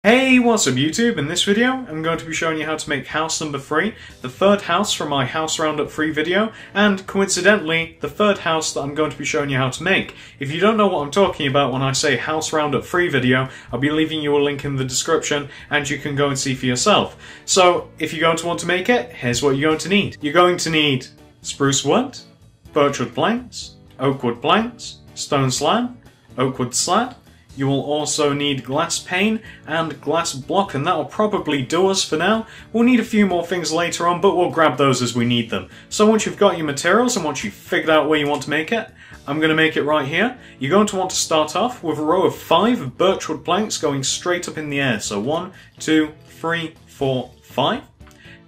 Hey, what's up YouTube? In this video, I'm going to be showing you how to make house number 3, the third house from my house roundup 3 video, and coincidentally, the third house that I'm going to be showing you how to make. If you don't know what I'm talking about when I say house roundup 3 video, I'll be leaving you a link in the description and you can go and see for yourself. So, if you're going to want to make it, here's what you're going to need. You're going to need spruce wood, birchwood planks, oakwood planks, stone slab, oakwood slab. You will also need glass pane and glass block, and that'll probably do us for now. We'll need a few more things later on, but we'll grab those as we need them. So once you've got your materials and once you've figured out where you want to make it, I'm going to make it right here. You're going to want to start off with a row of 5 birchwood planks going straight up in the air. So 1, 2, 3, 4, 5.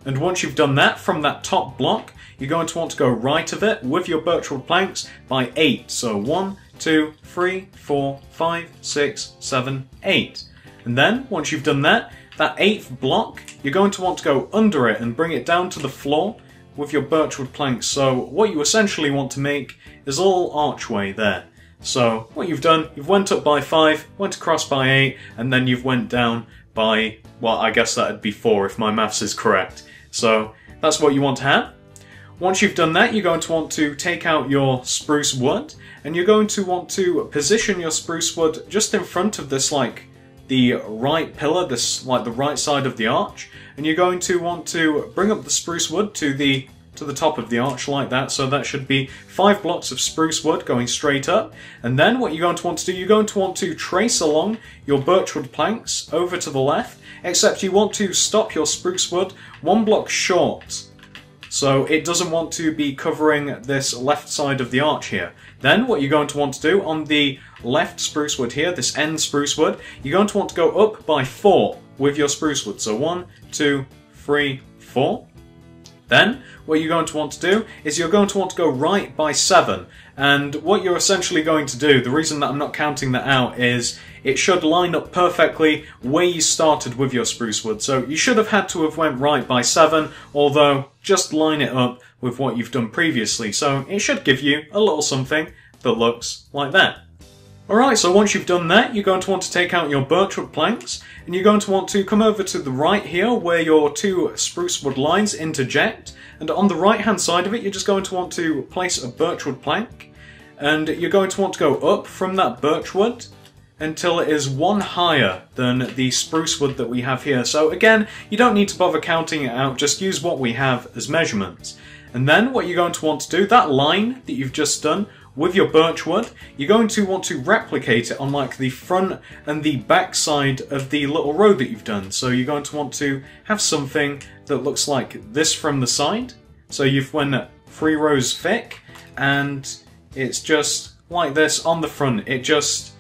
And once you've done that, from that top block, you're going to want to go right of it with your birchwood planks by 8. So 1, 2, 3, 4, 5, 6, 7, 8. And then, once you've done that, that 8th block, you're going to want to go under it and bring it down to the floor with your birchwood planks. So what you essentially want to make is a little archway there. So what you've done, you've went up by 5, went across by 8, and then you've went down by, well, I guess that'd be 4 if my maths is correct. So that's what you want to have. Once you've done that, you're going to want to take out your spruce wood, and you're going to want to position your spruce wood just in front of this, like, the right pillar, this, like, the right side of the arch, and you're going to want to bring up the spruce wood to the top of the arch like that, so that should be 5 blocks of spruce wood going straight up. And then what you're going to want to do, you're going to want to trace along your birchwood planks over to the left, except you want to stop your spruce wood 1 block short. So it doesn't want to be covering this left side of the arch here. Then what you're going to want to do on the left spruce wood here, this end spruce wood, you're going to want to go up by 4 with your spruce wood. So 1, 2, 3, 4. Then what you're going to want to do is you're going to want to go right by 7. And what you're essentially going to do, the reason that I'm not counting that out, is it should line up perfectly where you started with your spruce wood. So you should have had to have went right by 7, although just line it up with what you've done previously. So it should give you a little something that looks like that. Alright, so once you've done that, you're going to want to take out your birchwood planks, and you're going to want to come over to the right here where your 2 spruce wood lines interject, and on the right hand side of it you're just going to want to place a birchwood plank, and you're going to want to go up from that birchwood until it is 1 higher than the spruce wood that we have here. So again, you don't need to bother counting it out, just use what we have as measurements. And then what you're going to want to do, that line that you've just done with your birchwood, you're going to want to replicate it on like the front and the back side of the little row that you've done. So you're going to want to have something that looks like this from the side. So you've went 3 rows thick, and it's just like this on the front. It just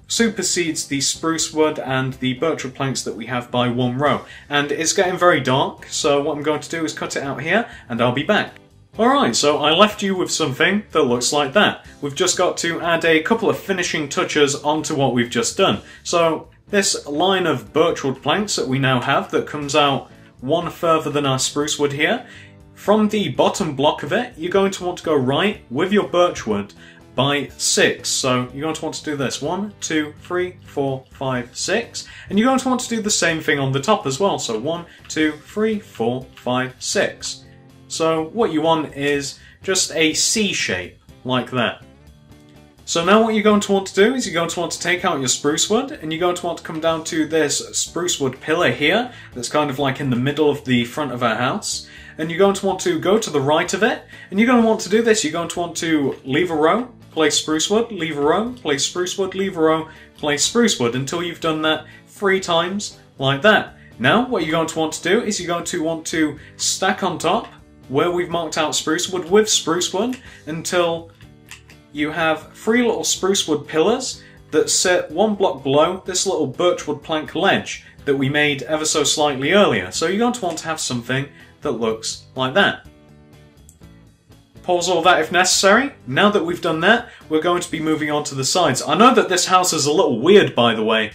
supersedes the spruce wood and the birchwood planks that we have by 1 row. And it's getting very dark, so what I'm going to do is cut it out here, and I'll be back. Alright, so I left you with something that looks like that. We've just got to add a couple of finishing touches onto what we've just done. So this line of birchwood planks that we now have that comes out 1 further than our spruce wood here, from the bottom block of it, you're going to want to go right with your birchwood by 6. So you're going to want to do this 1, 2, 3, 4, 5, 6, and you're going to want to do the same thing on the top as well. So 1, 2, 3, 4, 5, 6. So what you want is just a C shape, like that. So now what you're going to want to do is you're going to want to take out your spruce wood, and you're going to want to come down to this spruce wood pillar here, that's kind of like in the middle of the front of our house. And you're going to want to go to the right of it, and you're going to want to do this. You're going to want to leave a row, place spruce wood, leave a row, place spruce wood, leave a row, place spruce wood, until you've done that 3 times, like that. Now what you're going to want to do is you're going to want to stack on top where we've marked out spruce wood with spruce wood until you have 3 little spruce wood pillars that sit 1 block below this little birchwood plank ledge that we made ever so slightly earlier. So you're going to want to have something that looks like that. Pause all that if necessary. Now that we've done that, we're going to be moving on to the sides. I know that this house is a little weird, by the way.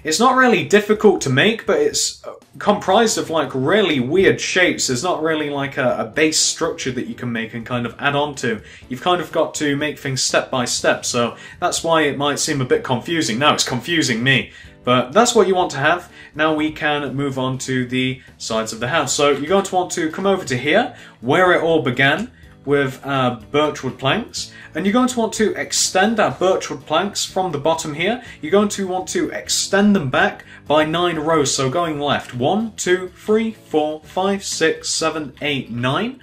It's not really difficult to make, but it's comprised of like really weird shapes. There's not really like a base structure that you can make and kind of add on to. You've kind of got to make things step by step, so that's why it might seem a bit confusing. Now it's confusing me. But that's what you want to have. Now we can move on to the sides of the house. So you're going to want to come over to here, where it all began, with our birchwood planks, and you're going to want to extend our birchwood planks from the bottom here. You're going to want to extend them back by 9 rows, so going left 1, 2, 3, 4, 5, 6, 7, 8, 9,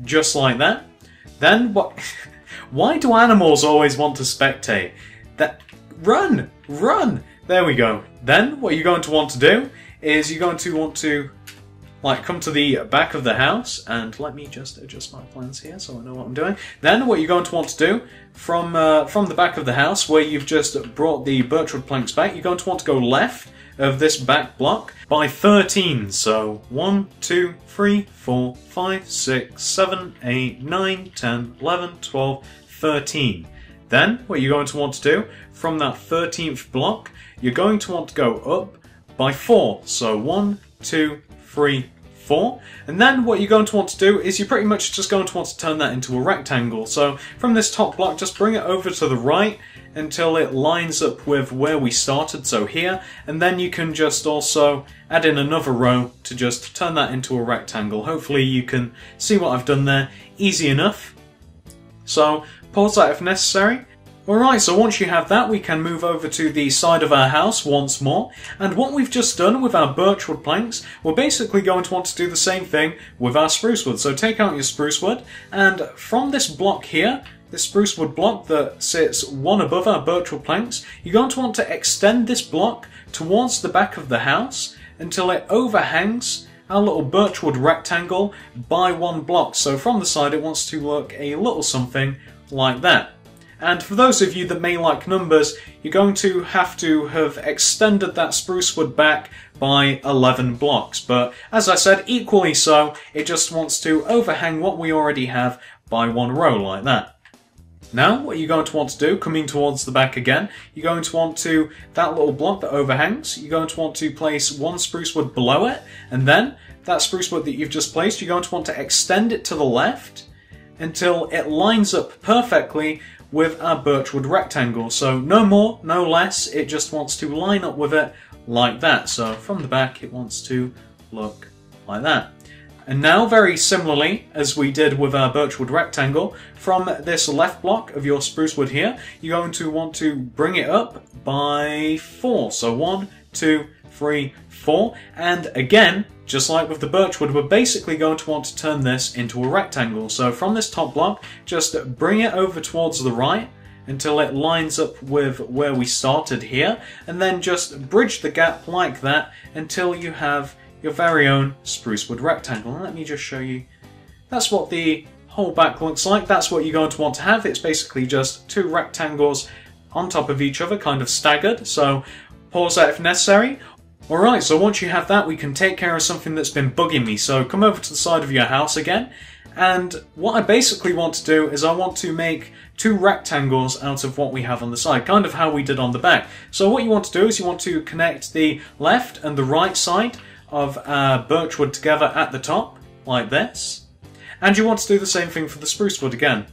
just like that. Then what? Why do animals always want to spectate? Run! There we go. Then what you're going to want to do is you're going to want to come to the back of the house, and let me just adjust my plans here so I know what I'm doing. Then what you're going to want to do from the back of the house, where you've just brought the birchwood planks back, you're going to want to go left of this back block by 13. So 1, 2, 3, 4, 5, 6, 7, 8, 9, 10, 11, 12, 13. Then what you're going to want to do from that 13th block, you're going to want to go up by 4. So 1, 2, 3, 4. And then what you're going to want to do is you're pretty much just going to want to turn that into a rectangle. So from this top block, just bring it over to the right until it lines up with where we started, so here, and then you can just also add in another row to just turn that into a rectangle. Hopefully you can see what I've done there. Easy enough. So pause that if necessary. Alright, so once you have that, we can move over to the side of our house once more. And what we've just done with our birchwood planks, we're basically going to want to do the same thing with our spruce wood. So take out your spruce wood, and from this block here, this spruce wood block that sits one above our birchwood planks, you're going to want to extend this block towards the back of the house until it overhangs our little birchwood rectangle by 1 block. So from the side, it wants to look a little something like that. And for those of you that may like numbers, you're going to have extended that spruce wood back by 11 blocks. But as I said, equally so, it just wants to overhang what we already have by 1 row like that. Now, what you're going to want to do, coming towards the back again, you're going to want to, that little block that overhangs, you're going to want to place 1 spruce wood below it, and then that spruce wood that you've just placed, you're going to want to extend it to the left until it lines up perfectly with our birchwood rectangle. So no more, no less, it just wants to line up with it like that. So from the back it wants to look like that. And now, very similarly as we did with our birchwood rectangle, from this left block of your spruce wood here, you're going to want to bring it up by 4. So 1, 2, 3, 4, and again, just like with the birchwood, we're basically going to want to turn this into a rectangle. So from this top block, just bring it over towards the right until it lines up with where we started here, and then just bridge the gap like that until you have your very own spruce wood rectangle. And let me just show you. That's what the whole back looks like. That's what you're going to want to have. It's basically just 2 rectangles on top of each other, kind of staggered. So pause that if necessary. Alright, so once you have that, we can take care of something that's been bugging me. So come over to the side of your house again, and what I basically want to do is I want to make 2 rectangles out of what we have on the side, kind of how we did on the back. So what you want to do is you want to connect the left and the right side of our birchwood together at the top, like this. And you want to do the same thing for the spruce wood again.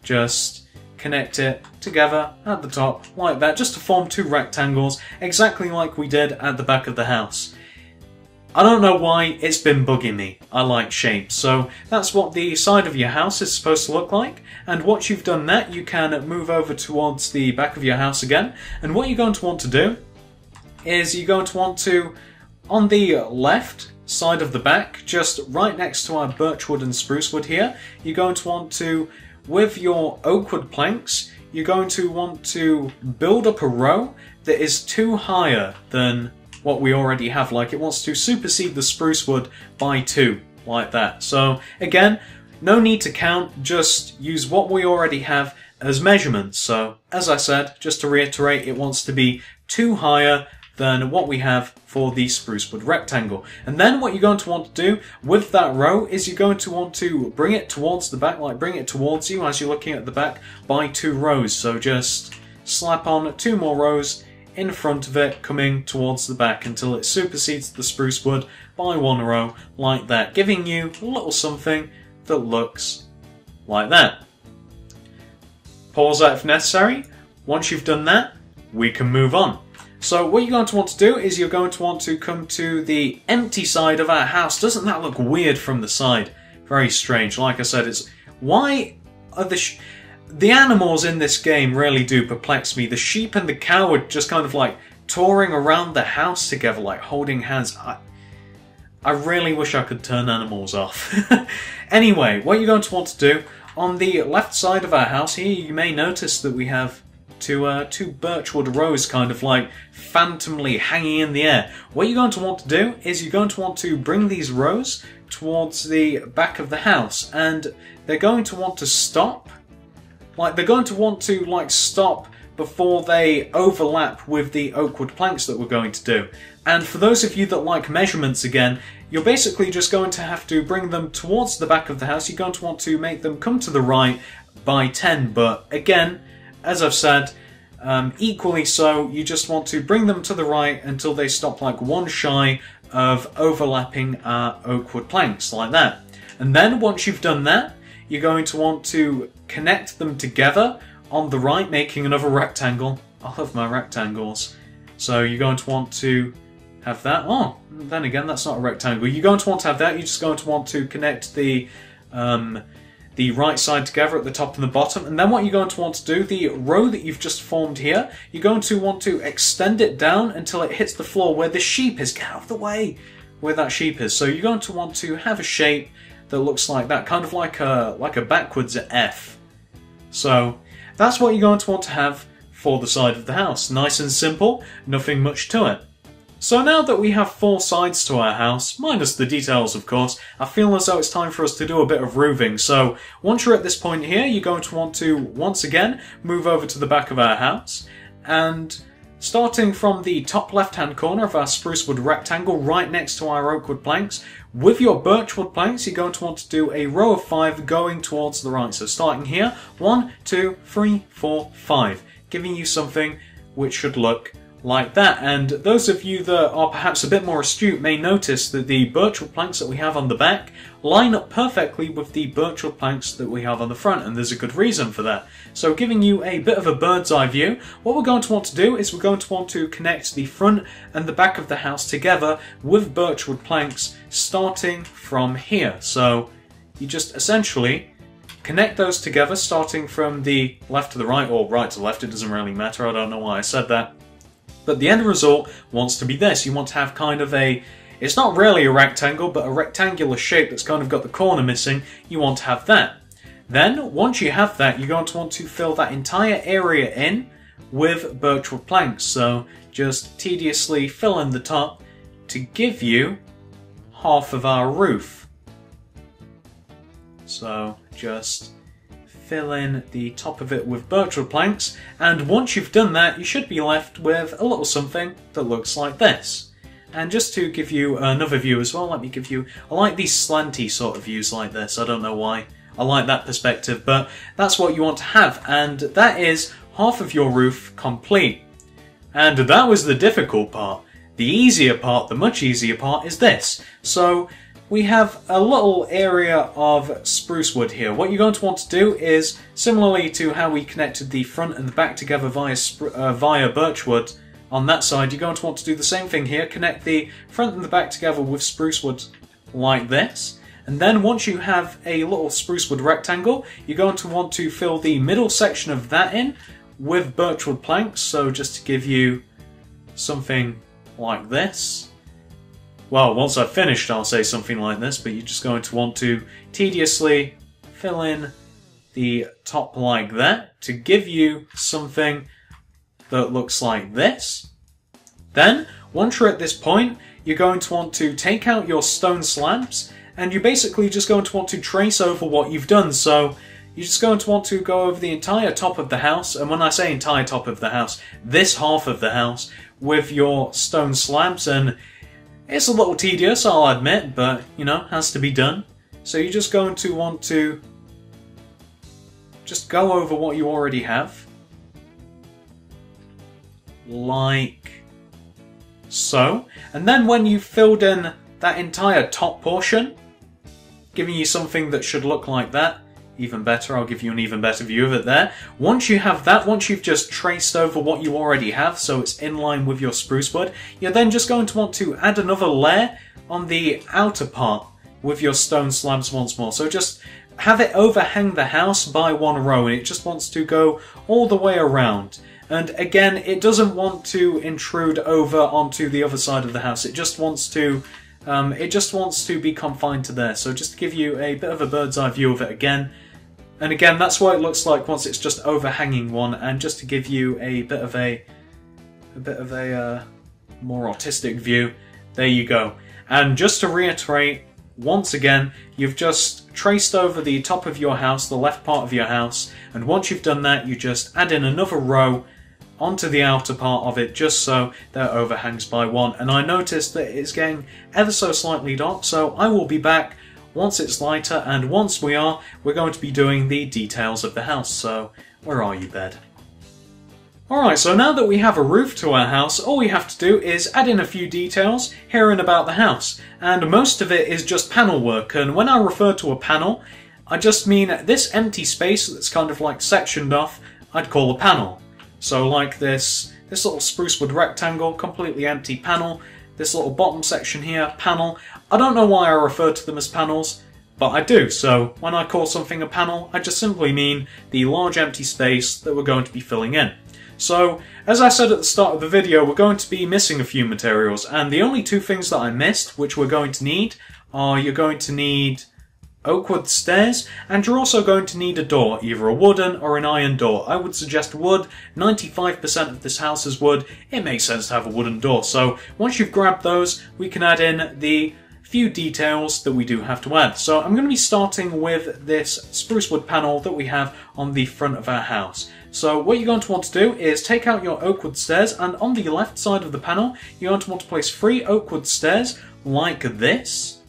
Just connect it together at the top like that, just to form 2 rectangles, exactly like we did at the back of the house. I don't know why, it's been bugging me. I like shapes. So that's what the side of your house is supposed to look like. And once you've done that, you can move over towards the back of your house again. And what you're going to want to do is you're going to want to, on the left side of the back, just right next to our birchwood and spruce wood here, you're going to want to, with your oak wood planks, you're going to want to build up a row that is 2 higher than what we already have. Like, it wants to supersede the spruce wood by 2, like that. So again, no need to count, just use what we already have as measurements. So as I said, just to reiterate, it wants to be 2 higher than what we have for the spruce wood rectangle. And then what you're going to want to do with that row is you're going to want to bring it towards the back, like bring it towards you as you're looking at the back by 2 rows. So just slap on 2 more rows in front of it, coming towards the back until it supersedes the spruce wood by 1 row, like that, giving you a little something that looks like that. Pause that if necessary. Once you've done that, we can move on. So what you're going to want to do is you're going to want to come to the empty side of our house. Doesn't that look weird from the side? Very strange. Like I said, it's... Why are the animals in this game really do perplex me. The sheep and the cow are just kind of like touring around the house together, like holding hands. I really wish I could turn animals off. Anyway, what you're going to want to do, on the left side of our house here, you may notice that we have two birchwood rows kind of like phantomly hanging in the air. What you're going to want to do is you're going to want to bring these rows towards the back of the house, and they're going to want to stop. Like, they're going to want to like stop before they overlap with the oak wood planks that we're going to do. And for those of you that like measurements again, you're basically just going to have to bring them towards the back of the house. You're going to want to make them come to the right by 10, but again, as I've said, equally so, you just want to bring them to the right until they stop like one shy of overlapping our oak wood planks, like that. And then once you've done that, you're going to want to connect them together on the right, making another rectangle. I love my rectangles. So you're going to want to have that. Oh, then again, that's not a rectangle. You're going to want to have that. You're just going to want to connect the right side together at the top and the bottom. And then what you're going to want to do, the row that you've just formed here, you're going to want to extend it down until it hits the floor where the sheep is. Get out of the way where that sheep is. So you're going to want to have a shape that looks like that, kind of like a backwards F. So that's what you're going to want to have for the side of the house. Nice and simple, nothing much to it. So now that we have 4 sides to our house, minus the details of course, I feel as though it's time for us to do a bit of roofing. So once you're at this point here, you're going to want to once again move over to the back of our house, and starting from the top left hand corner of our spruce wood rectangle right next to our oak wood planks, with your birch wood planks you're going to want to do a row of 5 going towards the right. So starting here, 1, 2, 3, 4, 5, giving you something which should look like that. And those of you that are perhaps a bit more astute may notice that the birchwood planks that we have on the back line up perfectly with the birchwood planks that we have on the front, and there's a good reason for that. So giving you a bit of a bird's eye view, what we're going to want to do is we're going to want to connect the front and the back of the house together with birchwood planks starting from here. So you just essentially connect those together starting from the left to the right, or right to left, it doesn't really matter, I don't know why I said that. But the end result wants to be this. You want to have kind of a, it's not really a rectangle, but a rectangular shape that's kind of got the corner missing. You want to have that. Then, once you have that, you're going to want to fill that entire area in with birchwood planks. So, just tediously fill in the top to give you half of our roof. So, just fill in the top of it with birchwood planks, and once you've done that you should be left with a little something that looks like this. And just to give you another view as well, let me give you, I like these slanty sort of views like this, I don't know why, I like that perspective, but that's what you want to have, and that is half of your roof complete. And that was the difficult part. The easier part, the much easier part, is this. So we have a little area of spruce wood here. What you're going to want to do is, similarly to how we connected the front and the back together via birchwood on that side, you're going to want to do the same thing here. Connect the front and the back together with spruce wood like this. And then once you have a little spruce wood rectangle, you're going to want to fill the middle section of that in with birchwood planks. So just to give you something like this. Well, once I've finished I'll say something like this, but you're just going to want to tediously fill in the top like that to give you something that looks like this. Then, once you're at this point, you're going to want to take out your stone slabs, and you're basically just going to want to trace over what you've done. So you're just going to want to go over the entire top of the house, and when I say entire top of the house, this half of the house, with your stone slabs, and it's a little tedious, I'll admit, but, you know, has to be done. So you're just going to want to just go over what you already have. Like so. And then when you've filled in that entire top portion, giving you something that should look like that, even better. I'll give you an even better view of it there. Once you have that, once you've just traced over what you already have, so it's in line with your spruce wood, you're then just going to want to add another layer on the outer part with your stone slabs once more. So just have it overhang the house by one row, and it just wants to go all the way around. And again, it doesn't want to intrude over onto the other side of the house. It just wants to be confined to there. So just to give you a bit of a bird's eye view of it again. And again, that's what it looks like once it's just overhanging one. And just to give you a bit of a more artistic view, there you go. And just to reiterate, once again, you've just traced over the top of your house, the left part of your house, and once you've done that, you just add in another row onto the outer part of it, just so that overhangs by one. And I noticed that it's getting ever so slightly dark, so I will be back once it's lighter, and once we are, we're going to be doing the details of the house. So, where are you, bed? Alright, so now that we have a roof to our house, all we have to do is add in a few details here and about the house. And most of it is just panel work, and when I refer to a panel, I just mean this empty space that's kind of like sectioned off, I'd call a panel. So like this little spruce wood rectangle, completely empty panel, this little bottom section here, panel. I don't know why I refer to them as panels, but I do. So when I call something a panel, I just simply mean the large empty space that we're going to be filling in. So, as I said at the start of the video, we're going to be missing a few materials, and the only two things that I missed, which we're going to need, are you're going to need oak wood stairs, and you're also going to need a door, either a wooden or an iron door. I would suggest wood. 95% of this house is wood. It makes sense to have a wooden door. So, once you've grabbed those, we can add in the few details that we do have to add. So I'm going to be starting with this spruce wood panel that we have on the front of our house. So what you're going to want to do is take out your oak wood stairs, and on the left side of the panel you're going to want to place 3 oak wood stairs like this,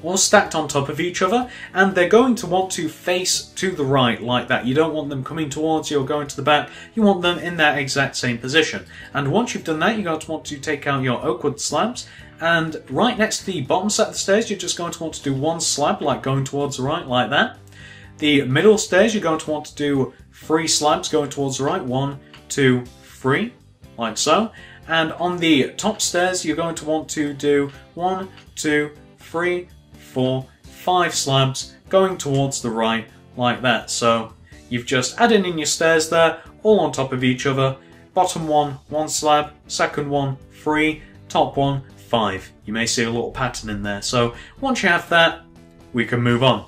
all stacked on top of each other, and they're going to want to face to the right like that. You don't want them coming towards you or going to the back, you want them in that exact same position. And once you've done that, you're going to want to take out your oak wood slabs, and right next to the bottom set of the stairs you're just going to want to do 1 slab, like going towards the right like that. The middle stairs you're going to want to do 3 slabs going towards the right, 1, 2, 3, like so. And on the top stairs you're going to want to do 1, 2, 3, 4, 5 slabs going towards the right like that. So you've just added in your stairs there, all on top of each other. Bottom one, 1 slab, second one, 3, top one, 5. You may see a little pattern in there. So once you have that, we can move on.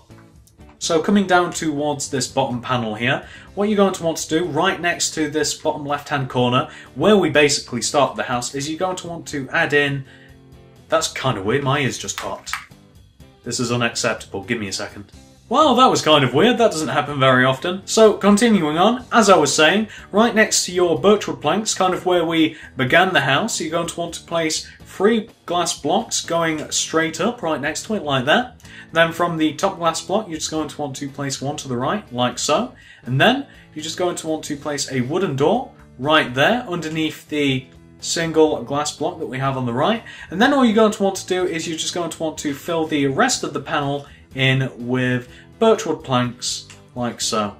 So coming down towards this bottom panel here, what you're going to want to do right next to this bottom left hand corner, where we basically start the house, is you're going to want to add in... That's kind of weird, my ears just popped. This is unacceptable, give me a second. Well, that was kind of weird, that doesn't happen very often. So, continuing on, as I was saying, right next to your birchwood planks, kind of where we began the house, you're going to want to place 3 glass blocks going straight up right next to it, like that. Then from the top glass block, you're just going to want to place 1 to the right, like so. And then, you're just going to want to place a wooden door right there, underneath the single glass block that we have on the right. And then all you're going to want to do is you're just going to want to fill the rest of the panel in with birchwood planks, like so.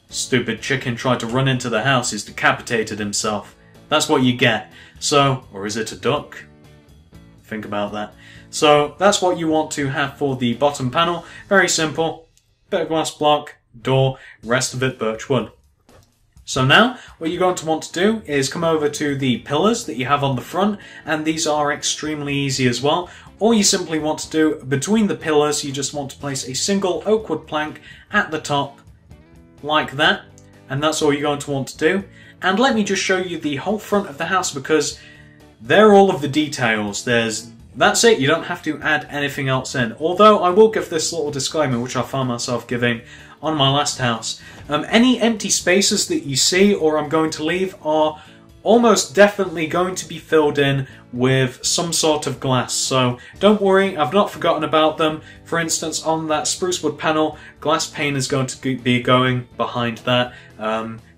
Stupid chicken tried to run into the house, he's decapitated himself. That's what you get. So, or is it a duck? Think about that. So, that's what you want to have for the bottom panel. Very simple. Bit of glass block, door, rest of it birchwood. So now, what you're going to want to do is come over to the pillars that you have on the front, and these are extremely easy as well. All you simply want to do, between the pillars, you just want to place a single oak wood plank at the top, like that, and that's all you're going to want to do. And let me just show you the whole front of the house, because they're all of the details. That's it, you don't have to add anything else in. Although, I will give this little disclaimer, which I found myself giving on my last house. Any empty spaces that you see or I'm going to leave are almost definitely going to be filled in with some sort of glass. So don't worry, I've not forgotten about them. For instance, on that spruce wood panel, glass pane is going to be going behind that.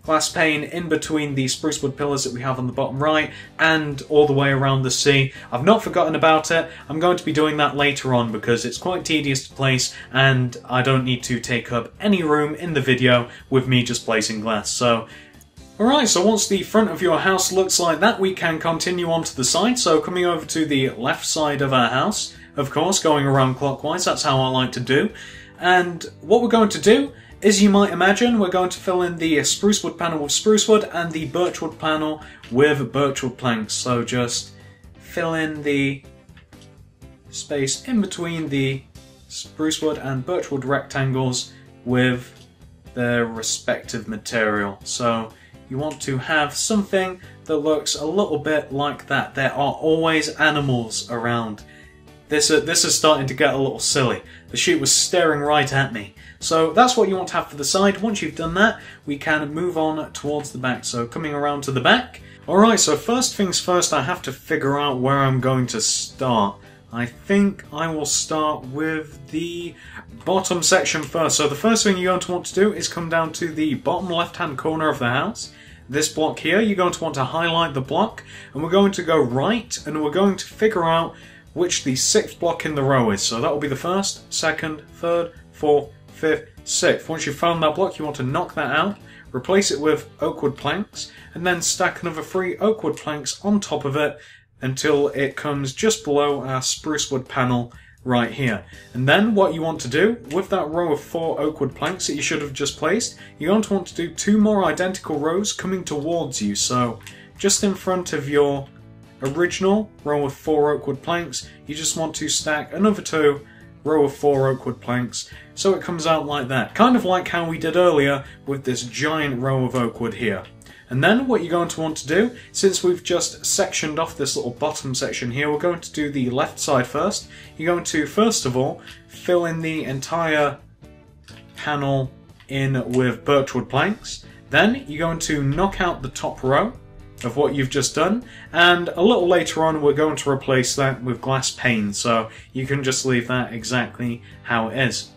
glass pane in between the spruce wood pillars that we have on the bottom right and all the way around the sea. I've not forgotten about it. I'm going to be doing that later on because it's quite tedious to place and I don't need to take up any room in the video with me just placing glass. So alright, so once the front of your house looks like that, we can continue on to the side. So coming over to the left side of our house, of course, going around clockwise, that's how I like to do. And what we're going to do, as you might imagine, we're going to fill in the spruce wood panel with spruce wood and the birch wood panel with birch wood planks. So just fill in the space in between the spruce wood and birch wood rectangles with their respective material. So you want to have something that looks a little bit like that. There are always animals around. This is starting to get a little silly. The sheep was staring right at me. So that's what you want to have for the side. Once you've done that, we can move on towards the back. So coming around to the back. Alright, so first things first, I have to figure out where I'm going to start. I think I will start with the bottom section first. So the first thing you're going to want to do is come down to the bottom left-hand corner of the house. This block here, you're going to want to highlight the block, and we're going to go right, and we're going to figure out which the 6th block in the row is. So that will be the 1st, 2nd, 3rd, 4th, 5th, 6th. Once you've found that block, you want to knock that out, replace it with oak wood planks, and then stack another 3 oak wood planks on top of it until it comes just below our spruce wood panel right here. And then what you want to do with that row of 4 oak wood planks that you should have just placed, you're going to want to do 2 more identical rows coming towards you. So just in front of your original row of 4 oak wood planks, you just want to stack another 2 row of 4 oak wood planks so it comes out like that. Kind of like how we did earlier with this giant row of oak wood here. And then what you're going to want to do, since we've just sectioned off this little bottom section here, we're going to do the left side first. You're going to, first of all, fill in the entire panel in with birchwood planks. Then you're going to knock out the top row of what you've just done, and a little later on we're going to replace that with glass pane, so you can just leave that exactly how it is.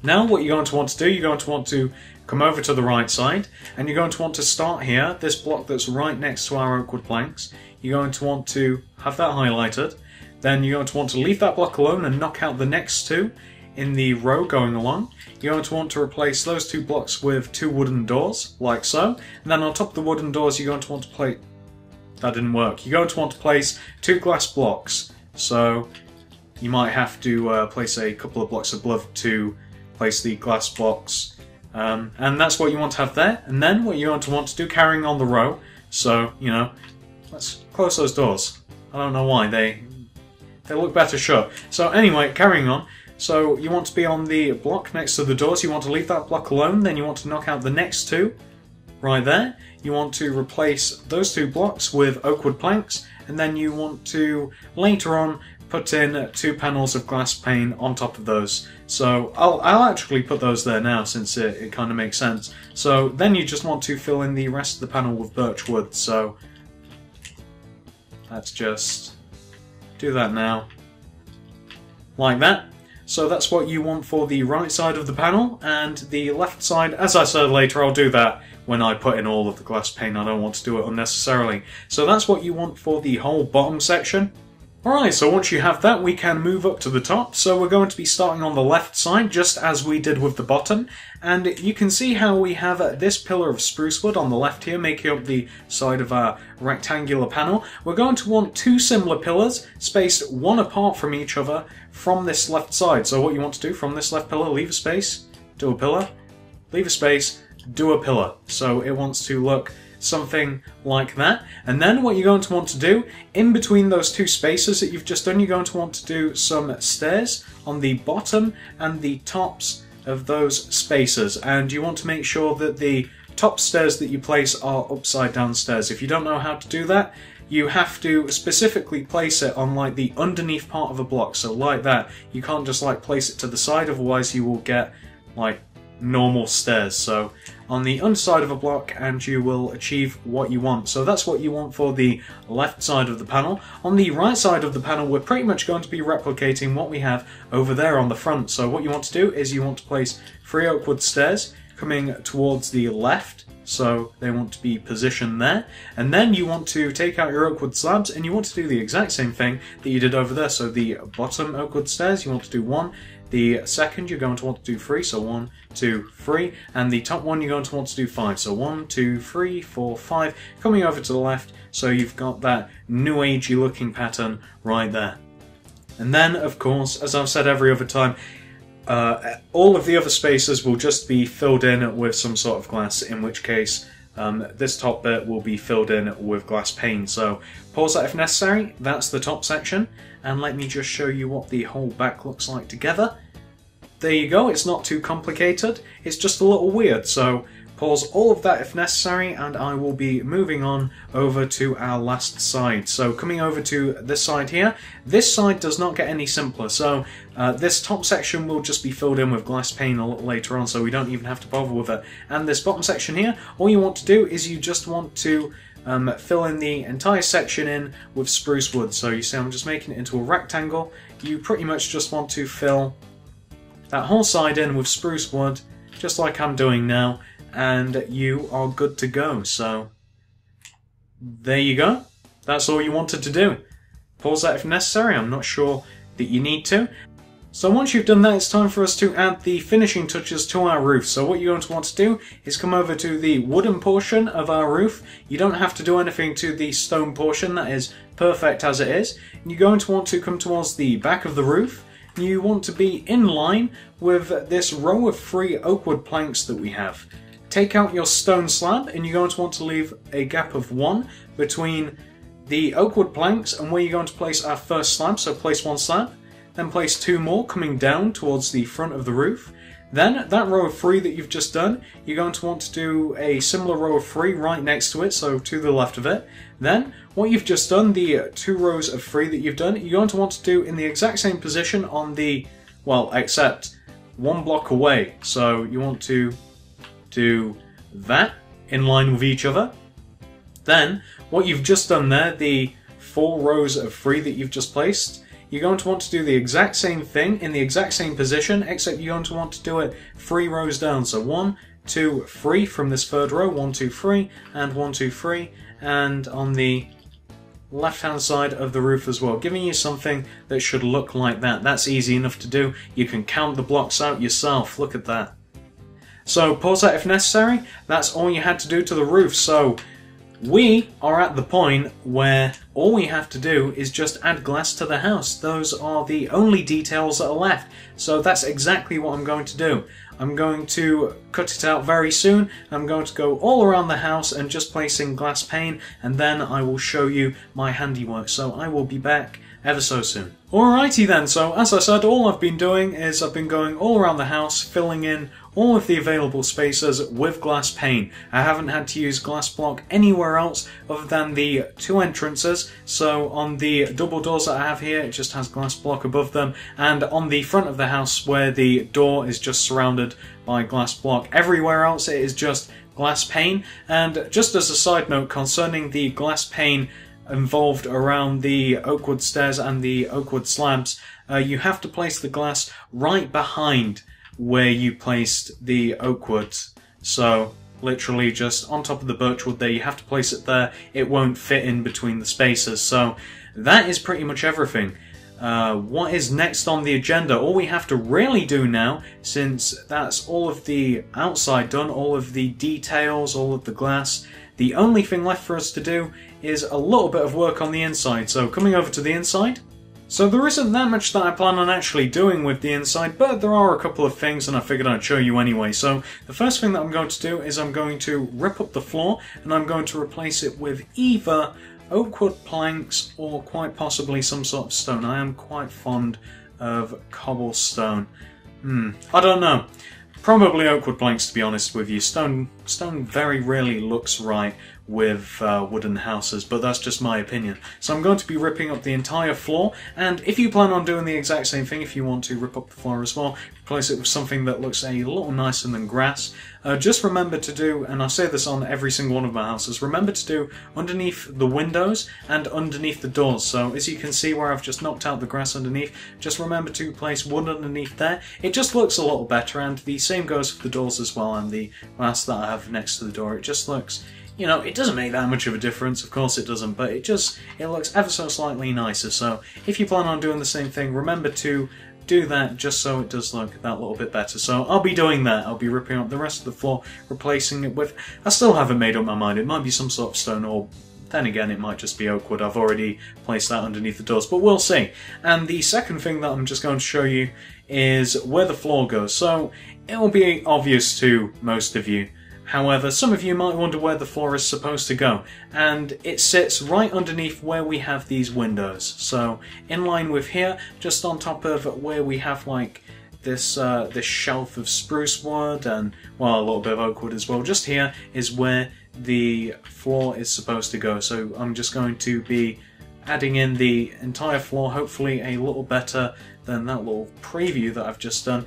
Now what you're going to want to do, you're going to want to come over to the right side, and you're going to want to start here, this block that's right next to our oak wood planks. You're going to want to have that highlighted, then you're going to want to leave that block alone and knock out the next 2 in the row going along. You're going to want to replace those 2 blocks with 2 wooden doors, like so, and then on top of the wooden doors you're going to want to place... That didn't work. You're going to want to place 2 glass blocks, so you might have to place a couple of blocks above to place the glass blocks. And that's what you want to have there. And then what you're going to want to do, carrying on the row, so, you know, let's close those doors. I don't know why, they look better shut. So anyway, carrying on. So you want to be on the block next to the doors, you want to leave that block alone, then you want to knock out the next 2 right there. You want to replace those 2 blocks with oak wood planks, and then you want to later on put in 2 panels of glass pane on top of those. So I'll actually put those there now since it kind of makes sense. So then you just want to fill in the rest of the panel with birch wood. So let's just do that now, like that. So that's what you want for the right side of the panel, and the left side, as I said later, I'll do that when I put in all of the glass pane. I don't want to do it unnecessarily. So that's what you want for the whole bottom section. Alright, so once you have that, we can move up to the top. So we're going to be starting on the left side, just as we did with the bottom. And you can see how we have this pillar of spruce wood on the left here, making up the side of our rectangular panel. We're going to want 2 similar pillars, spaced 1 apart from each other, from this left side. So what you want to do, from this left pillar, leave a space, do a pillar, leave a space, do a pillar. So it wants to look something like that. And then what you're going to want to do, in between those 2 spaces that you've just done, you're going to want to do some stairs on the bottom and the tops of those spaces. And you want to make sure that the top stairs that you place are upside down stairs. If you don't know how to do that, you have to specifically place it on like the underneath part of a block. So like that. You can't just like place it to the side, otherwise you will get like normal stairs. So on the underside of a block, and you will achieve what you want. So that's what you want for the left side of the panel. On the right side of the panel, we're pretty much going to be replicating what we have over there on the front. So what you want to do is you want to place 3 oak wood stairs, coming towards the left, so they want to be positioned there. And then you want to take out your oak wood slabs and you want to do the exact same thing that you did over there. So the bottom oak wood stairs, you want to do 1. The second, you're going to want to do 3, so 1, 2, 3. And the top one, you're going to want to do 5. So 1, 2, 3, 4, 5. Coming over to the left, so you've got that new agey looking pattern right there. And then, of course, as I've said every other time, all of the other spaces will just be filled in with some sort of glass, in which case this top bit will be filled in with glass pane. So pause that if necessary. That's the top section, and let me just show you what the whole back looks like together. There you go, it's not too complicated, it's just a little weird, so pause all of that if necessary, and I will be moving on over to our last side. So coming over to this side here, this side does not get any simpler, so this top section will just be filled in with glass pane a little later on, so we don't even have to bother with it. And this bottom section here, all you want to do is you just want to fill in the entire section in with spruce wood. So you see I'm just making it into a rectangle. You pretty much just want to fill that whole side in with spruce wood, just like I'm doing now, and you are good to go. So there you go. That's all you wanted to do. Pause that if necessary. I'm not sure that you need to. So once you've done that, it's time for us to add the finishing touches to our roof. So what you're going to want to do is come over to the wooden portion of our roof. You don't have to do anything to the stone portion, that is perfect as it is. And you're going to want to come towards the back of the roof. You want to be in line with this row of 3 oak wood planks that we have. Take out your stone slab, and you're going to want to leave a gap of 1 between the oak wood planks and where you're going to place our first slab. So place 1 slab, then place 2 more coming down towards the front of the roof. Then that row of 3 that you've just done, you're going to want to do a similar row of 3 right next to it, so to the left of it. Then what you've just done, the 2 rows of 3 that you've done, you're going to want to do in the exact same position on the, well, except 1 block away. So you want to do that in line with each other. Then what you've just done there, the 4 rows of 3 that you've just placed, you're going to want to do the exact same thing in the exact same position, except you're going to want to do it 3 rows down. So 1, 2, 3 from this 3rd row, 1, 2, 3, and 1, 2, 3, and on the left hand side of the roof as well, giving you something that should look like that. That's easy enough to do. You can count the blocks out yourself. Look at that. So pause that if necessary. That's all you had to do to the roof. So we are at the point where all we have to do is just add glass to the house. Those are the only details that are left. So that's exactly what I'm going to do. I'm going to cut it out very soon. I'm going to go all around the house and just placing glass pane, and then I will show you my handiwork. So I will be back ever so soon. Alrighty then, so as I said, all I've been doing is I've been going all around the house, filling in all of the available spaces with glass pane. I haven't had to use glass block anywhere else other than the 2 entrances. So on the double doors that I have here, it just has glass block above them, and on the front of the house where the door is just surrounded by glass block. Everywhere else it is just glass pane. And just as a side note concerning the glass pane involved around the oak wood stairs and the oak wood slabs, you have to place the glass right behind where you placed the oak wood. So literally just on top of the birch wood there, you have to place it there. It won't fit in between the spaces. So that is pretty much everything. What is next on the agenda? All we have to really do now, since that's all of the outside done, all of the details, all of the glass, the only thing left for us to do is a little bit of work on the inside. So coming over to the inside. So there isn't that much that I plan on actually doing with the inside, but there are a couple of things and I figured I'd show you anyway. So the first thing that I'm going to do is I'm going to rip up the floor and I'm going to replace it with either oak wood planks or quite possibly some sort of stone. I am quite fond of cobblestone. I don't know. Probably oak wood planks, to be honest with you. Stone very rarely looks right with wooden houses, but that's just my opinion. So I'm going to be ripping up the entire floor, and if you plan on doing the exact same thing, if you want to rip up the floor as well, replace it with something that looks a little nicer than grass. Just remember to do, and I say this on every single one of my houses, remember to do underneath the windows and underneath the doors. So as you can see where I've just knocked out the grass underneath, just remember to place wood underneath there. It just looks a little better, and the same goes for the doors as well, and the glass that I have next to the door. It just looks, you know, it doesn't make that much of a difference, of course it doesn't, but it looks ever so slightly nicer. So if you plan on doing the same thing, remember to do that just so it does look that little bit better. So I'll be doing that. I'll be ripping up the rest of the floor, replacing it with, I still haven't made up my mind, it might be some sort of stone, or then again it might just be oak wood. I've already placed that underneath the doors, but we'll see. And the second thing that I'm just going to show you is where the floor goes. So it will be obvious to most of you. However, some of you might wonder where the floor is supposed to go, and it sits right underneath where we have these windows. So, in line with here, just on top of where we have like this this shelf of spruce wood and, well, a little bit of oak wood as well, just here is where the floor is supposed to go. So I'm just going to be adding in the entire floor, hopefully a little better than that little preview that I've just done.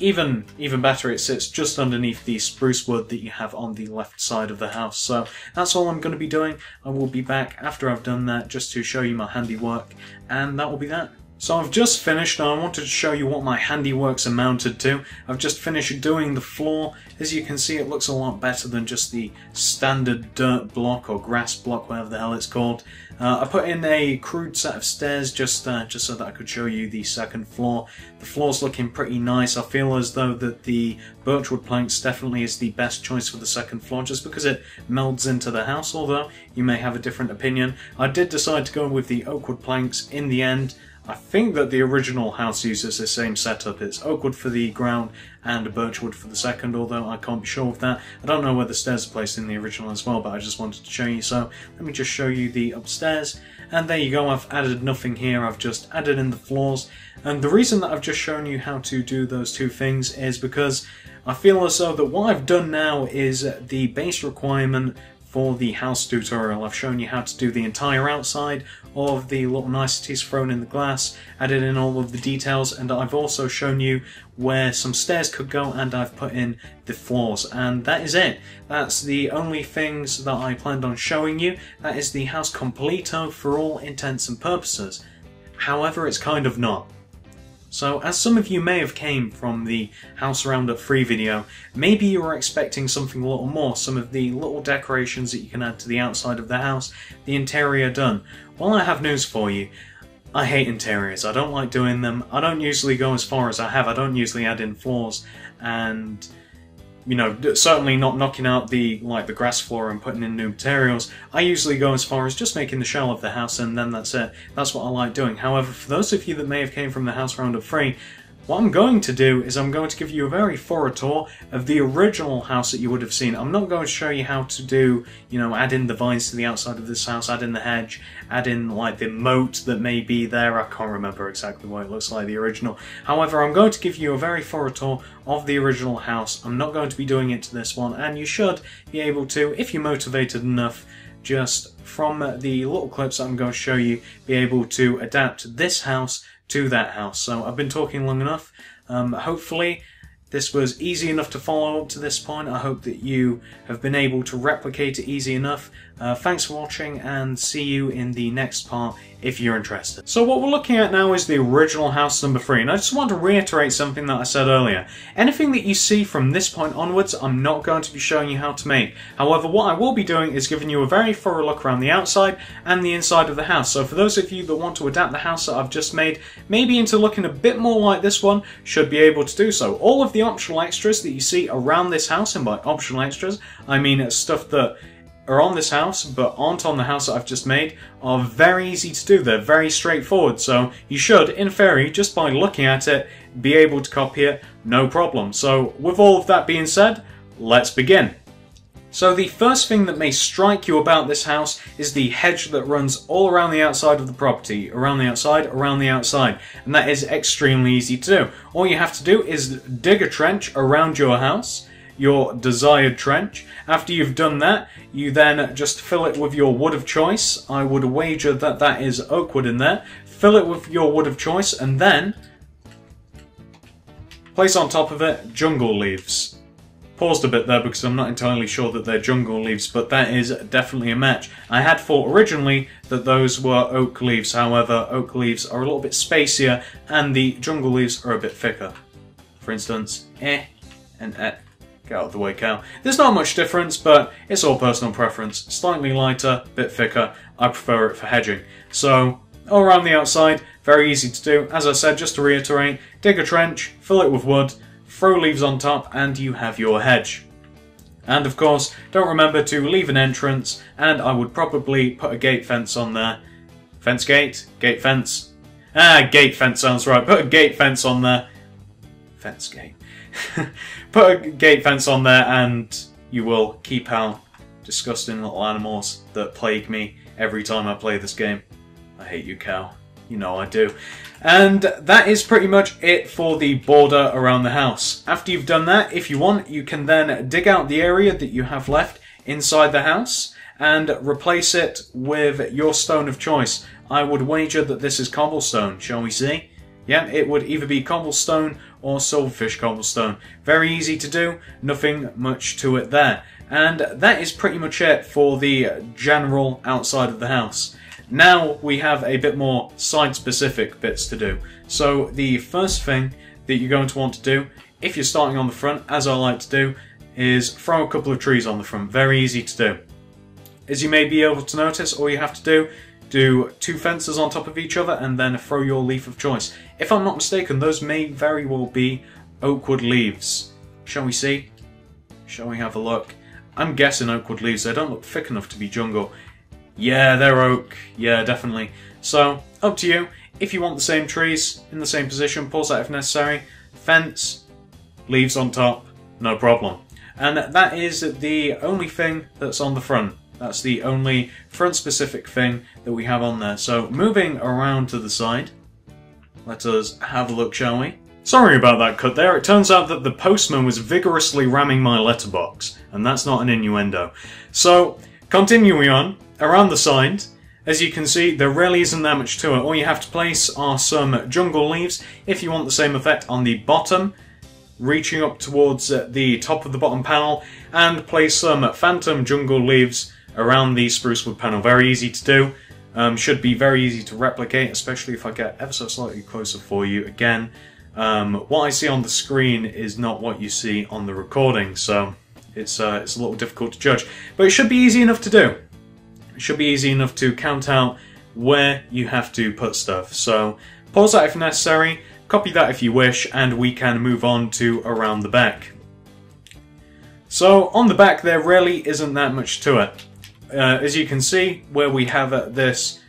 Even better, it sits just underneath the spruce wood that you have on the left side of the house. So that's all I'm going to be doing. I will be back after I've done that just to show you my handiwork, and that will be that. So I've just finished, and I wanted to show you what my handiwork's amounted to. I've just finished doing the floor. As you can see, it looks a lot better than just the standard dirt block or grass block, whatever the hell it's called. I put in a crude set of stairs just so that I could show you the second floor. The floor's looking pretty nice. I feel as though that the birchwood planks definitely is the best choice for the second floor, just because it melds into the house, although you may have a different opinion. I did decide to go with the oakwood planks in the end. I think that the original house uses the same setup. It's oak wood for the ground and birchwood for the second, although I can't be sure of that. I don't know where the stairs are placed in the original as well, but I just wanted to show you. So let me just show you the upstairs, and there you go. I've added nothing here, I've just added in the floors. And the reason that I've just shown you how to do those two things is because I feel as though that what I've done now is the base requirement for the house tutorial. I've shown you how to do the entire outside, all of the little niceties thrown in the glass, added in all of the details, and I've also shown you where some stairs could go, and I've put in the floors, and that is it. That's the only things that I planned on showing you. That is the house completo for all intents and purposes. However, it's kind of not. So, as some of you may have came from the House Roundup free video, maybe you were expecting something a little more, some of the little decorations that you can add to the outside of the house, the interior done. Well, I have news for you. I hate interiors. I don't like doing them. I don't usually go as far as I have. I don't usually add in floors, and, you know, certainly not knocking out the grass floor and putting in new materials. I usually go as far as just making the shell of the house, and then that's it. That's what I like doing. However, for those of you that may have came from the House Roundup free, what I'm going to do is I'm going to give you a very thorough tour of the original house that you would have seen. I'm not going to show you how to do, you know, add in the vines to the outside of this house, add in the hedge, add in like the moat that may be there. I can't remember exactly what it looks like, the original. However, I'm going to give you a very thorough tour of the original house. I'm not going to be doing it to this one, and you should be able to, if you're motivated enough, just from the little clips that I'm going to show you, be able to adapt this house to that house. So I've been talking long enough. Hopefully this was easy enough to follow up to this point. I hope that you have been able to replicate it easy enough. Thanks for watching, and see you in the next part if you're interested. So what we're looking at now is the original house number 3, and I just want to reiterate something that I said earlier. Anything that you see from this point onwards, I'm not going to be showing you how to make. However, what I will be doing is giving you a very thorough look around the outside and the inside of the house. So for those of you that want to adapt the house that I've just made, maybe into looking a bit more like this one, should be able to do so. All of the optional extras that you see around this house, and by optional extras, I mean it's stuff that are on this house but aren't on the house that I've just made, are very easy to do. They're very straightforward, so you should, in theory, just by looking at it, be able to copy it, no problem. So with all of that being said, let's begin. So the first thing that may strike you about this house is the hedge that runs all around the outside of the property. Around the outside, around the outside. And that is extremely easy to do. All you have to do is dig a trench around your house, your desired trench. After you've done that, you then just fill it with your wood of choice. I would wager that that is oak wood in there. Fill it with your wood of choice, and then Place on top of it jungle leaves. Paused a bit there because I'm not entirely sure that they're jungle leaves, but that is definitely a match. I had thought originally that those were oak leaves, however, oak leaves are a little bit spacier and the jungle leaves are a bit thicker. For instance, and get out of the way, cow. There's not much difference, but it's all personal preference. Slightly lighter, bit thicker. I prefer it for hedging. So, all around the outside, very easy to do. As I said, just to reiterate, dig a trench, fill it with wood, throw leaves on top, and you have your hedge. And of course, don't remember to leave an entrance, and I would probably put a gate fence on there. Fence gate? Gate fence? Gate fence sounds right. Put a gate fence on there. Fence gate. Put a gate fence on there and you will keep out disgusting little animals that plague me every time I play this game. I hate you, cow. You know I do. And that is pretty much it for the border around the house. After you've done that, if you want, you can then dig out the area that you have left inside the house and replace it with your stone of choice. I would wager that this is cobblestone, shall we see? Yeah, it would either be cobblestone or silverfish cobblestone. Very easy to do, nothing much to it there. And that is pretty much it for the general outside of the house. Now we have a bit more site-specific bits to do. So the first thing that you're going to want to do, if you're starting on the front, as I like to do, is throw a couple of trees on the front. Very easy to do. As you may be able to notice, all you have to do 2 fences on top of each other and then throw your leaf of choice. If I'm not mistaken, those may very well be oakwood leaves. Shall we see? Shall we have a look? I'm guessing oakwood leaves. They don't look thick enough to be jungle. Yeah, they're oak. Yeah, definitely. So, up to you. If you want the same trees in the same position, pause that if necessary. Fence, leaves on top, no problem. And that is the only thing that's on the front. That's the only front-specific thing that we have on there. So, moving around to the side, let us have a look, shall we? Sorry about that cut there. It turns out that the postman was vigorously ramming my letterbox, and that's not an innuendo. So, continuing on, around the side, as you can see, there really isn't that much to it. All you have to place are some jungle leaves. If you want the same effect on the bottom, reaching up towards the top of the bottom panel, and place some phantom jungle leaves around the spruce wood panel. Very easy to do. Should be very easy to replicate, especially if I get ever so slightly closer for you. Again, what I see on the screen is not what you see on the recording, so it's a little difficult to judge. But it should be easy enough to do. It should be easy enough to count out where you have to put stuff. So pause that if necessary, copy that if you wish, and we can move on to around the back. So on the back there really isn't that much to it. As you can see, where we have this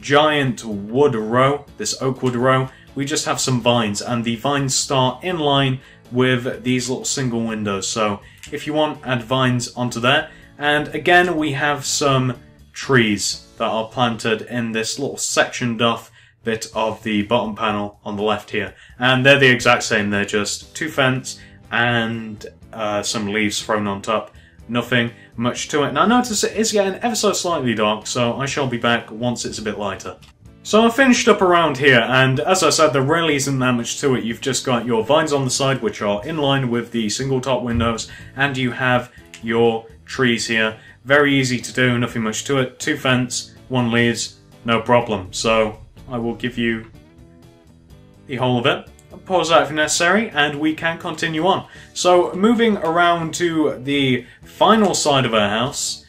giant wood row, this oak wood row, we just have some vines, and the vines start in line with these little single windows. So if you want, add vines onto there. And again, we have some trees that are planted in this little sectioned off bit of the bottom panel on the left here. And they're the exact same, they're just 2 fence and some leaves thrown on top. Nothing much to it. Now notice it is getting ever so slightly dark, so I shall be back once it's a bit lighter. So I finished up around here, and as I said, there really isn't that much to it. You've just got your vines on the side, which are in line with the single top windows, and you have your trees here. Very easy to do, nothing much to it. 2 fence, 1 leaves, no problem. So I will give you the whole of it. Pause that if necessary, and we can continue on. So moving around to the final side of our house,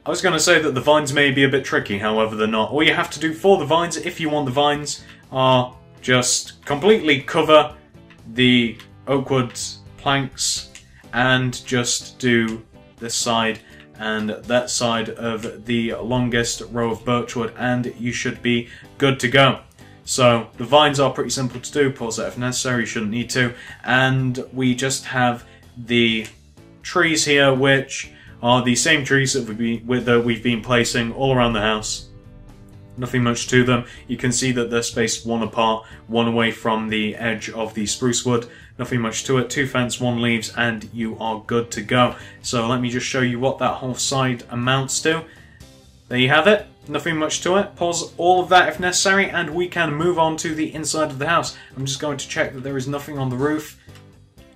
I was going to say that the vines may be a bit tricky, however they're not. All you have to do for the vines, if you want the vines, are just completely cover the oak wood planks and just do this side and that side of the longest row of birchwood, and you should be good to go. So the vines are pretty simple to do, pause that if necessary, you shouldn't need to, and we just have the trees here, which are the same trees that we've been placing all around the house. Nothing much to them. You can see that they're spaced 1 apart, 1 away from the edge of the spruce wood. Nothing much to it. 2 fence, 1 leaves, and you are good to go. So let me just show you what that whole side amounts to. There you have it. nothing much to it. Pause all of that if necessary, and we can move on to the inside of the house. I'm just going to check that there is nothing on the roof.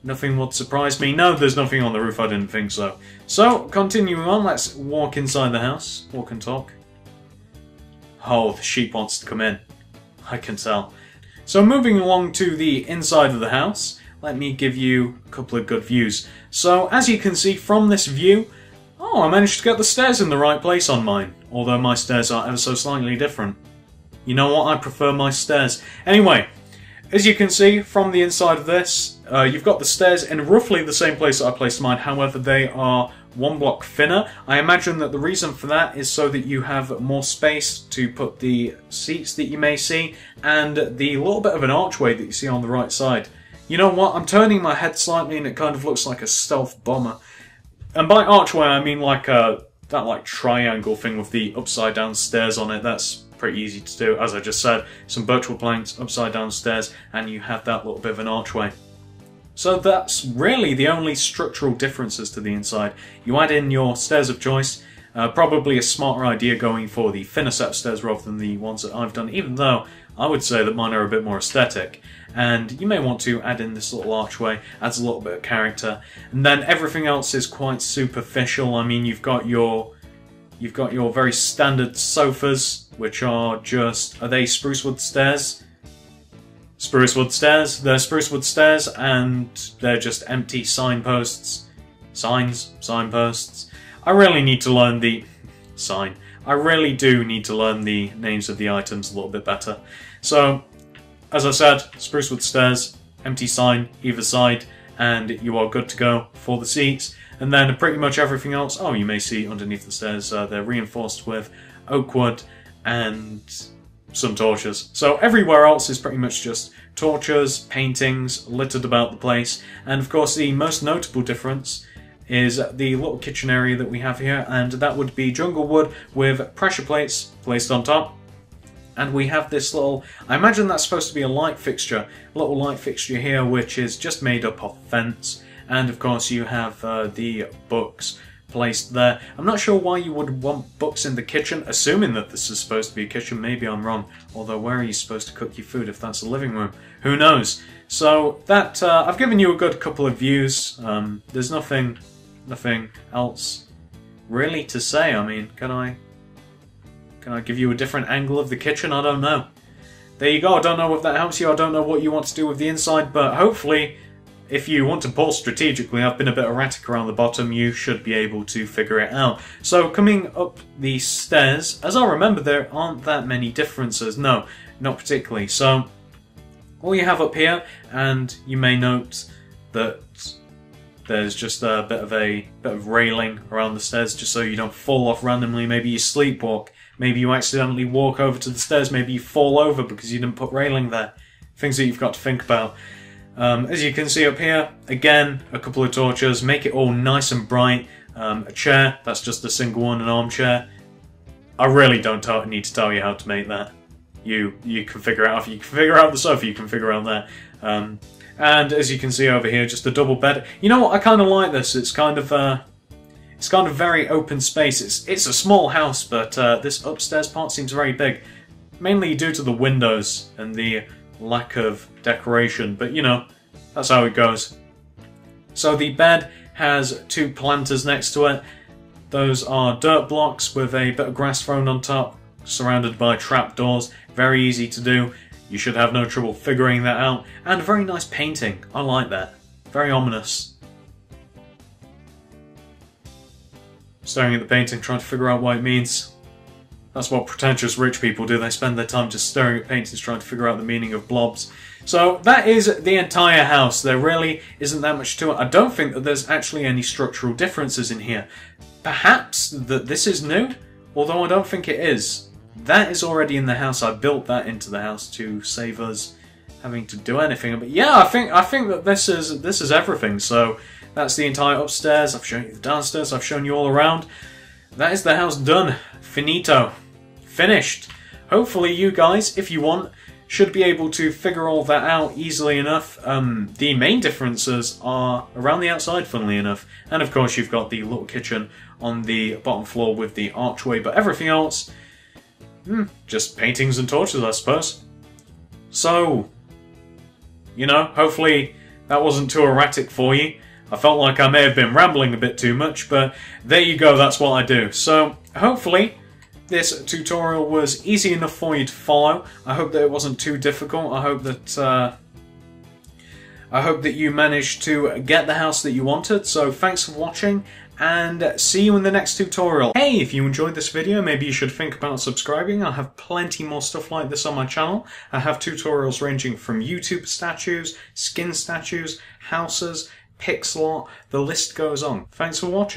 Nothing would surprise me. No, there's nothing on the roof, I didn't think so. So, continuing on, let's walk inside the house. Walk and talk. Oh, the sheep wants to come in. I can tell. So, moving along to the inside of the house, let me give you a couple of good views. So, as you can see from this view, oh, I managed to get the stairs in the right place on mine. Although my stairs are ever so slightly different. You know what? I prefer my stairs. Anyway, as you can see from the inside of this, you've got the stairs in roughly the same place that I placed mine. However, they are one block thinner. I imagine that the reason for that is so that you have more space to put the seats that you may see and the little bit of an archway that you see on the right side. You know what? I'm turning my head slightly and it kind of looks like a stealth bomber. And by archway, I mean like that triangle thing with the upside down stairs on it. That's pretty easy to do. As I just said, some birchwood planks, upside down stairs, and you have that little bit of an archway. So that's really the only structural differences to the inside. You add in your stairs of choice. Probably a smarter idea going for the thinner set of stairs rather than the ones that I've done, even though I would say that mine are a bit more aesthetic. And you may want to add in this little archway, adds a little bit of character. And then everything else is quite superficial. I mean, you've got your very standard sofas, which are just, are they spruce wood stairs? Spruce wood stairs. They're spruce wood stairs, and they're just empty signposts. Signposts. I really need to learn the I really do need to learn the names of the items a little bit better. So, as I said, spruce wood stairs, empty sign either side, and you are good to go for the seats. And then pretty much everything else, oh, you may see underneath the stairs, they're reinforced with oak wood and some torches. So everywhere else is pretty much just torches, paintings littered about the place. And of course the most notable difference is the little kitchen area that we have here, and that would be jungle wood with pressure plates placed on top. And we have this little, I imagine that's supposed to be a light fixture, a little light fixture here which is just made up of fence. And of course you have the books placed there. I'm not sure why you would want books in the kitchen, assuming that this is supposed to be a kitchen. Maybe I'm wrong. Although where are you supposed to cook your food if that's a living room? Who knows? So that I've given you a good couple of views. There's nothing else really to say. I mean, can I give you a different angle of the kitchen? I don't know. There you go. I don't know if that helps you. I don't know what you want to do with the inside, but hopefully, if you want to pause strategically, I've been a bit erratic around the bottom, you should be able to figure it out. So coming up the stairs, as I remember, there aren't that many differences. No, not particularly. So all you have up here, and you may note that there's just a bit of railing around the stairs just so you don't fall off randomly. Maybe you sleepwalk. Maybe you accidentally walk over to the stairs. Maybe you fall over because you didn't put railing there. Things that you've got to think about. As you can see up here, again, a couple of torches, make it all nice and bright. A chair, that's just a single one, an armchair. I really don't need to tell you how to make that. You can figure it out. If you can figure out the sofa, you can figure out that. And as you can see over here, just a double bed. You know what? I kind of like this. It's kind of very open space. It's a small house, but this upstairs part seems very big, mainly due to the windows and the lack of decoration, but you know, that's how it goes. So the bed has two planters next to it. Those are dirt blocks with a bit of grass thrown on top, surrounded by trapdoors. Very easy to do. You should have no trouble figuring that out. And a very nice painting. I like that. Very ominous. Staring at the painting, trying to figure out what it means. That's what pretentious rich people do. They spend their time just staring at paintings trying to figure out the meaning of blobs. So that is the entire house. There really isn't that much to it. I don't think that there's actually any structural differences in here. Perhaps that this is new, although I don't think it is. That is already in the house. I built that into the house to save us having to do anything. But yeah, I think that this is everything. So that's the entire upstairs. I've shown you the downstairs. I've shown you all around. That is the house done. Finito. Finished. Hopefully you guys, if you want, should be able to figure all that out easily enough. The main differences are around the outside, funnily enough. And of course you've got the little kitchen on the bottom floor with the archway, but everything else just paintings and torches, I suppose. So, you know, hopefully that wasn't too erratic for you. I felt like I may have been rambling a bit too much, but there you go, that's what I do. So, hopefully this tutorial was easy enough for you to follow. I hope that it wasn't too difficult. I hope that you managed to get the house that you wanted. So thanks for watching, and see you in the next tutorial. Hey, if you enjoyed this video, maybe you should think about subscribing. I have plenty more stuff like this on my channel. I have tutorials ranging from YouTube statues, skin statues, houses, pixel art, the list goes on. Thanks for watching.